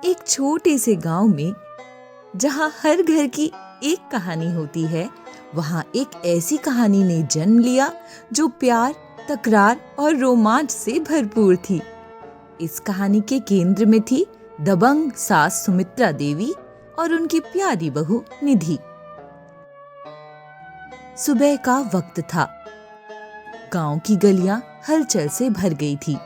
एक छोटे से गांव में, जहां हर घर की एक कहानी होती है, वहां एक ऐसी कहानी ने जन्म लिया जो प्यार, तकरार और रोमांच से भरपूर थी। इस कहानी के केंद्र में थी दबंग सास सुमित्रा देवी और उनकी प्यारी बहू निधि। सुबह का वक्त था। गांव की गलियां हलचल से भर गई थी।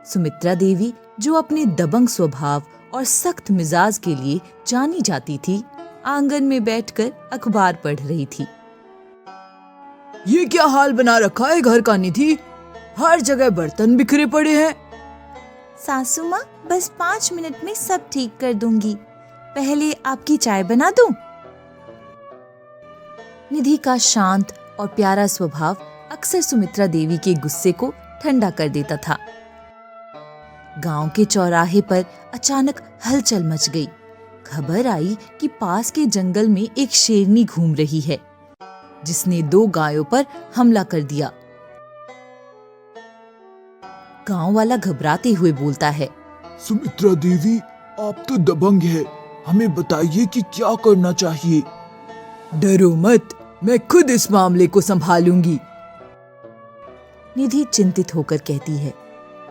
सुमित्रा देवी, जो अपने दबंग स्वभाव और सख्त मिजाज के लिए जानी जाती थी, आंगन में बैठकर अखबार पढ़ रही थी। ये क्या हाल बना रखा है घर का निधि? हर जगह बर्तन बिखरे पड़े हैं। सासू माँ, बस 5 मिनट में सब ठीक कर दूंगी। पहले आपकी चाय बना दूं? निधि का शांत और प्यारा स्वभाव अक्सर सुमित्रा देवी के गुस्से को ठंडा कर देता था। गांव के चौराहे पर अचानक हलचल मच गई। खबर आई कि पास के जंगल में एक शेरनी घूम रही है, जिसने 2 गायों पर हमला कर दिया। गांव वाला घबराते हुए बोलता है, सुमित्रा देवी, आप तो दबंग है, हमें बताइए कि क्या करना चाहिए। डरो मत, मैं खुद इस मामले को संभालूंगी। निधि चिंतित होकर कहती है,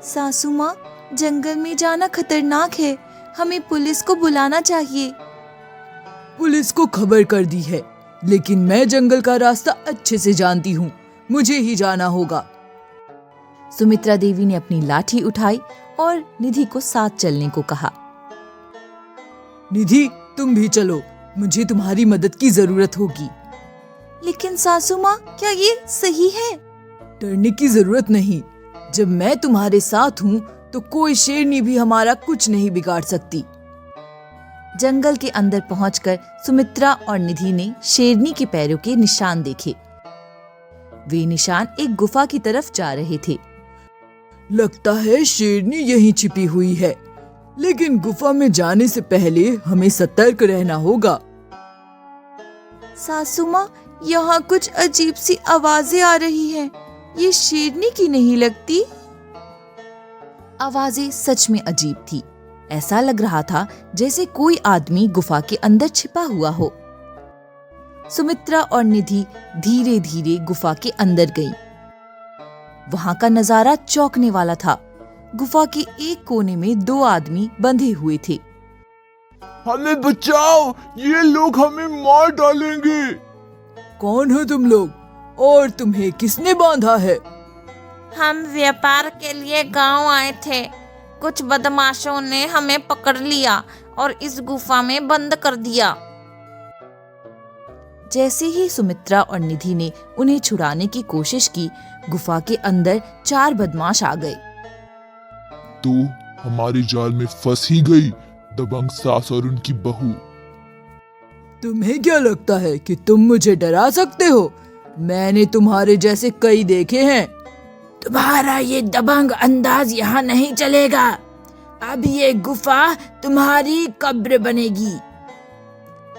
सासू माँ, जंगल में जाना खतरनाक है, हमें पुलिस को बुलाना चाहिए। पुलिस को खबर कर दी है, लेकिन मैं जंगल का रास्ता अच्छे से जानती हूँ, मुझे ही जाना होगा। सुमित्रा देवी ने अपनी लाठी उठाई और निधि को साथ चलने को कहा। निधि, तुम भी चलो, मुझे तुम्हारी मदद की जरूरत होगी। लेकिन सासू माँ, क्या ये सही है? डरने की जरूरत नहीं। जब मैं तुम्हारे साथ हूँ तो कोई शेरनी भी हमारा कुछ नहीं बिगाड़ सकती। जंगल के अंदर पहुंचकर सुमित्रा और निधि ने शेरनी के पैरों के निशान देखे। वे निशान एक गुफा की तरफ जा रहे थे। लगता है शेरनी यहीं छिपी हुई है, लेकिन गुफा में जाने से पहले हमें सतर्क रहना होगा। सासू माँ, यहाँ कुछ अजीब सी आवाजें आ रही हैं। ये शेरनी की नहीं लगती। आवाजें सच में अजीब थी। ऐसा लग रहा था जैसे कोई आदमी गुफा के अंदर छिपा हुआ हो। सुमित्रा और निधि धीरे धीरे गुफा के अंदर गईं। वहां का नजारा चौंकने वाला था। गुफा के एक कोने में 2 आदमी बंधे हुए थे। हमें बचाओ, ये लोग हमें मार डालेंगे। कौन हो तुम लोग और तुम्हें किसने बांधा है? हम व्यापार के लिए गांव आए थे। कुछ बदमाशों ने हमें पकड़ लिया और इस गुफा में बंद कर दिया। जैसे ही सुमित्रा और निधि ने उन्हें छुड़ाने की कोशिश की, गुफा के अंदर 4 बदमाश आ गए। तो हमारे जाल में फंस ही गई दबंग सास और उनकी बहू। तुम्हें क्या लगता है कि तुम मुझे डरा सकते हो? मैंने तुम्हारे जैसे कई देखे हैं। तुम्हारा ये दबंग अंदाज यहाँ नहीं चलेगा। अब ये गुफा तुम्हारी कब्र बनेगी।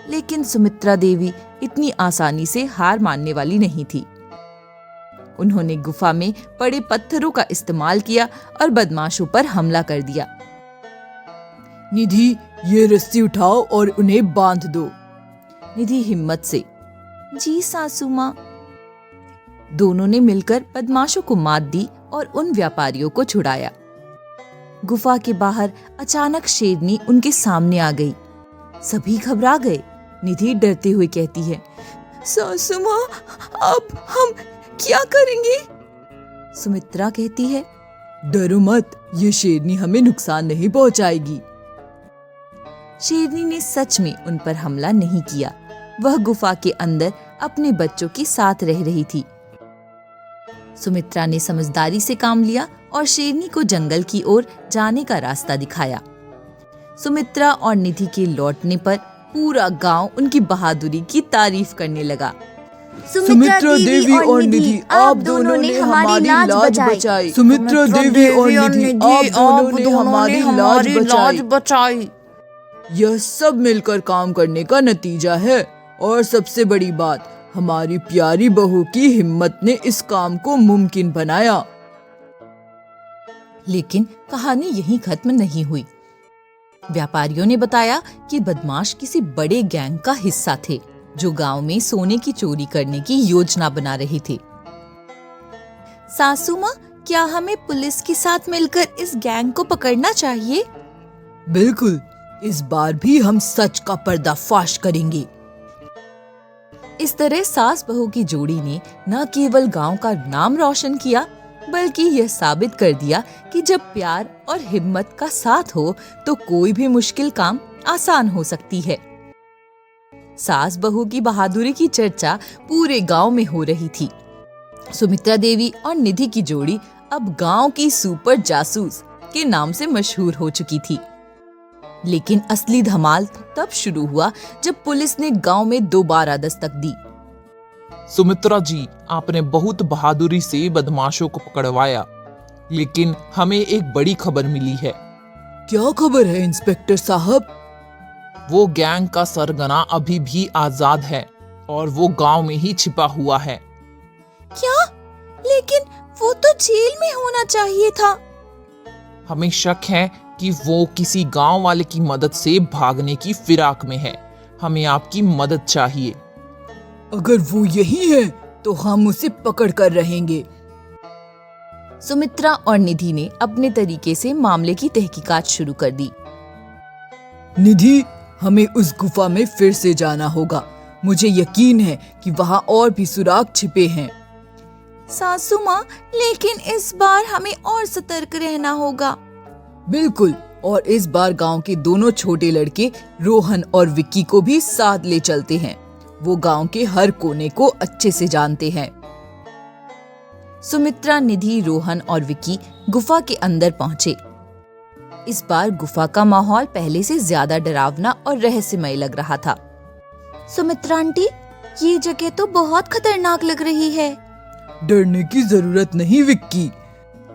लेकिन सुमित्रा देवी इतनी आसानी से हार मानने वाली नहीं थी। उन्होंने गुफा में पड़े पत्थरों का इस्तेमाल किया और बदमाशों पर हमला कर दिया। निधि, ये रस्सी उठाओ और उन्हें बांध दो। निधि हिम्मत से, जी सासू माँ। दोनों ने मिलकर बदमाशों को मात दी और उन व्यापारियों को छुड़ाया। गुफा के बाहर अचानक शेरनी उनके सामने आ गई। सभी घबरा गए। निधि डरते हुए कहती है, सासू माँ, अब हम क्या करेंगे? सुमित्रा कहती है, डरो मत, ये शेरनी हमें नुकसान नहीं पहुंचाएगी। शेरनी ने सच में उन पर हमला नहीं किया। वह गुफा के अंदर अपने बच्चों के साथ रह रही थी। सुमित्रा ने समझदारी से काम लिया और शेरनी को जंगल की ओर जाने का रास्ता दिखाया। सुमित्रा और निधि के लौटने पर पूरा गांव उनकी बहादुरी की तारीफ करने लगा। सुमित्रा देवी और निधि, आप दोनों ने हमारी लाज बचाई। सुमित्रा देवी और निधि, आप दोनों ने हमारी लाज बचाई। यह सब मिलकर काम करने का नतीजा है। और सबसे बड़ी बात, हमारी प्यारी बहू की हिम्मत ने इस काम को मुमकिन बनाया। लेकिन कहानी यहीं खत्म नहीं हुई। व्यापारियों ने बताया कि बदमाश किसी बड़े गैंग का हिस्सा थे जो गांव में सोने की चोरी करने की योजना बना रहे थे। सासू माँ, क्या हमें पुलिस के साथ मिलकर इस गैंग को पकड़ना चाहिए? बिल्कुल, इस बार भी हम सच का पर्दाफाश करेंगे। इस तरह सास बहू की जोड़ी ने न केवल गांव का नाम रोशन किया, बल्कि यह साबित कर दिया कि जब प्यार और हिम्मत का साथ हो तो कोई भी मुश्किल काम आसान हो सकती है। सास बहू की बहादुरी की चर्चा पूरे गांव में हो रही थी। सुमित्रा देवी और निधि की जोड़ी अब गांव की सुपर जासूस के नाम से मशहूर हो चुकी थी। लेकिन असली धमाल तब शुरू हुआ जब पुलिस ने गांव में दोबारा दस्तक दी। सुमित्रा जी, आपने बहुत बहादुरी से बदमाशों को पकड़वाया, लेकिन हमें एक बड़ी खबर मिली है। क्या खबर है इंस्पेक्टर साहब? वो गैंग का सरगना अभी भी आजाद है और वो गांव में ही छिपा हुआ है। क्या? लेकिन वो तो जेल में होना चाहिए था। हमें शक है कि वो किसी गांव वाले की मदद से भागने की फिराक में है। हमें आपकी मदद चाहिए। अगर वो यही है तो हम उसे पकड़ कर रहेंगे। सुमित्रा और निधि ने अपने तरीके से मामले की तहकीकात शुरू कर दी। निधि, हमें उस गुफा में फिर से जाना होगा। मुझे यकीन है कि वहाँ और भी सुराग छिपे हैं। सासू माँ, लेकिन इस बार हमें और सतर्क रहना होगा। बिल्कुल, और इस बार गांव के दोनों छोटे लड़के रोहन और विक्की को भी साथ ले चलते हैं। वो गांव के हर कोने को अच्छे से जानते हैं। सुमित्रा, निधि, रोहन और विक्की गुफा के अंदर पहुंचे। इस बार गुफा का माहौल पहले से ज्यादा डरावना और रहस्यमय लग रहा था। सुमित्रा आंटी, ये जगह तो बहुत खतरनाक लग रही है। डरने की जरूरत नहीं विक्की,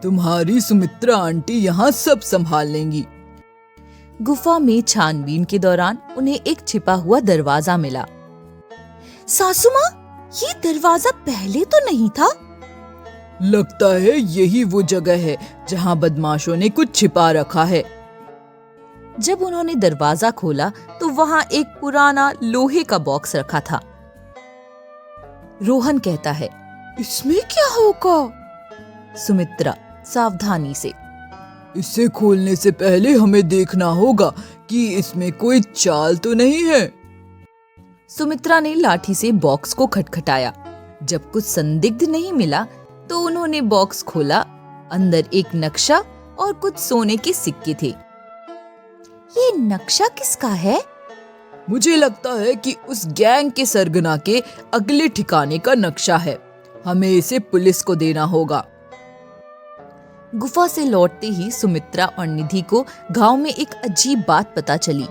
तुम्हारी सुमित्रा आंटी यहाँ सब संभाल लेंगी। गुफा में छानबीन के दौरान उन्हें एक छिपा हुआ दरवाजा मिला। सासू माँ, ये दरवाजा पहले तो नहीं था। लगता है यही वो जगह है जहाँ बदमाशों ने कुछ छिपा रखा है। जब उन्होंने दरवाजा खोला तो वहाँ एक पुराना लोहे का बॉक्स रखा था। रोहन कहता है, इसमें क्या होगा? सुमित्रा सावधानी से, इसे खोलने से पहले हमें देखना होगा कि इसमें कोई चाल तो नहीं है। सुमित्रा ने लाठी से बॉक्स को खटखटाया। जब कुछ संदिग्ध नहीं मिला तो उन्होंने बॉक्स खोला। अंदर एक नक्शा और कुछ सोने के सिक्के थे। ये नक्शा किसका है? मुझे लगता है कि उस गैंग के सरगना के अगले ठिकाने का नक्शा है। हमें इसे पुलिस को देना होगा। गुफा से लौटते ही सुमित्रा और निधि को गांव में एक अजीब बात पता चली।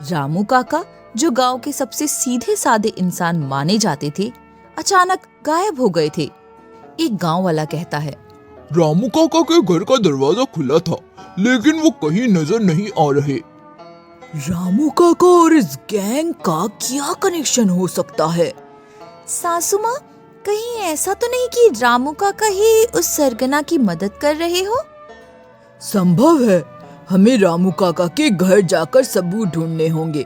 रामू काका, जो गांव के सबसे सीधे साधे इंसान माने जाते थे, अचानक गायब हो गए थे। एक गांव वाला कहता है, रामू काका के घर का दरवाजा खुला था, लेकिन वो कहीं नजर नहीं आ रहे। रामू काका और इस गैंग का क्या कनेक्शन हो सकता है? सासू माँ, कहीं ऐसा तो नहीं कि रामू काका ही उस सरगना की मदद कर रहे हो? संभव है। हमें रामू काका के घर जाकर सबूत ढूंढने होंगे।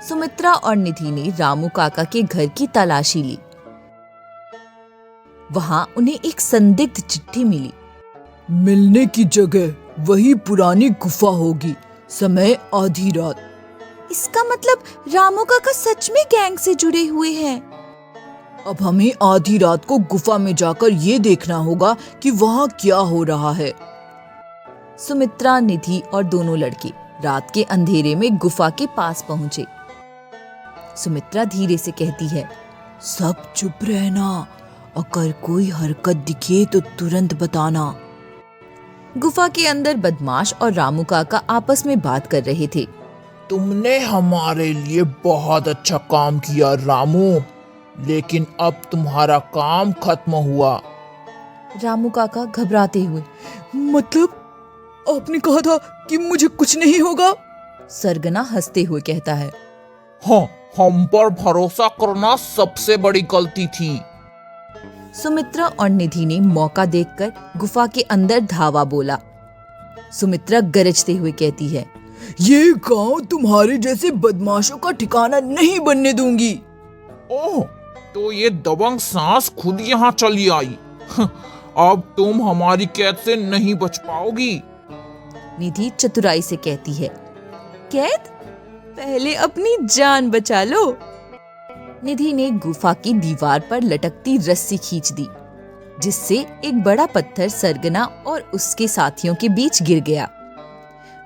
सुमित्रा और निधि ने रामू काका के घर की तलाशी ली। वहां उन्हें एक संदिग्ध चिट्ठी मिली। मिलने की जगह वही पुरानी गुफा होगी। समय आधी रात। इसका मतलब रामू काका सच में गैंग से जुड़े हुए हैं। अब हमें आधी रात को गुफा में जाकर ये देखना होगा कि वहाँ क्या हो रहा है। सुमित्रा, निधि और दोनों लड़के रात के अंधेरे में गुफा के पास पहुंचे। सुमित्रा धीरे से कहती है, सब चुप रहना। अगर कोई हरकत दिखे तो तुरंत बताना। गुफा के अंदर बदमाश और रामू काका आपस में बात कर रहे थे। तुमने हमारे लिए बहुत अच्छा काम किया रामू, लेकिन अब तुम्हारा काम खत्म हुआ। रामू काका घबराते हुए, मतलब आपने कहा था कि मुझे कुछ नहीं होगा? सरगना हंसते हुए कहता है, हाँ, हम पर भरोसा करना सबसे बड़ी गलती थी। सुमित्रा और निधि ने मौका देखकर गुफा के अंदर धावा बोला। सुमित्रा गरजते हुए कहती है, ये गांव तुम्हारे जैसे बदमाशों का ठिकाना नहीं बनने दूंगी। ओह, तो ये दबंग सास खुद यहाँ चली आई। अब तुम हमारी कैद से नहीं बच पाओगी। निधि चतुराई से कहती है। कैद? पहले अपनी जान बचा लो। निधि ने गुफा की दीवार पर लटकती रस्सी खींच दी, जिससे एक बड़ा पत्थर सरगना और उसके साथियों के बीच गिर गया।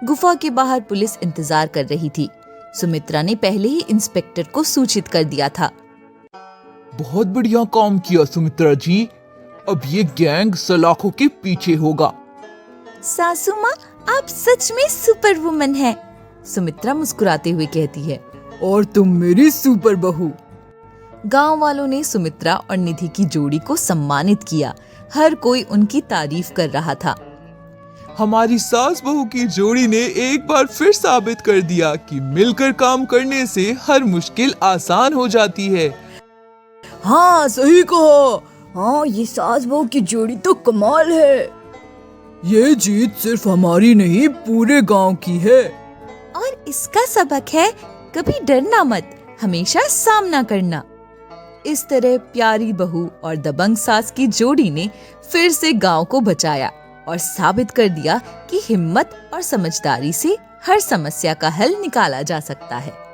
गुफा के बाहर पुलिस इंतजार कर रही थी। सुमित्रा ने पहले ही इंस्पेक्टर को सूचित कर दिया था। बहुत बढ़िया काम किया सुमित्रा जी। अब ये गैंग सलाखों के पीछे होगा। सासू माँ, आप सच में सुपर वुमन हैं। सुमित्रा मुस्कुराते हुए कहती है। और तुम मेरी सुपर बहू। गांव वालों ने सुमित्रा और निधि की जोड़ी को सम्मानित किया। हर कोई उनकी तारीफ कर रहा था। हमारी सास बहू की जोड़ी ने एक बार फिर साबित कर दिया कि मिलकर काम करने से हर मुश्किल आसान हो जाती है। हाँ सही कहा। हाँ, ये सास बहू की जोड़ी तो कमाल है। ये जीत सिर्फ हमारी नहीं, पूरे गांव की है। और इसका सबक है, कभी डरना मत, हमेशा सामना करना। इस तरह प्यारी बहू और दबंग सास की जोड़ी ने फिर से गांव को बचाया और साबित कर दिया कि हिम्मत और समझदारी से हर समस्या का हल निकाला जा सकता है।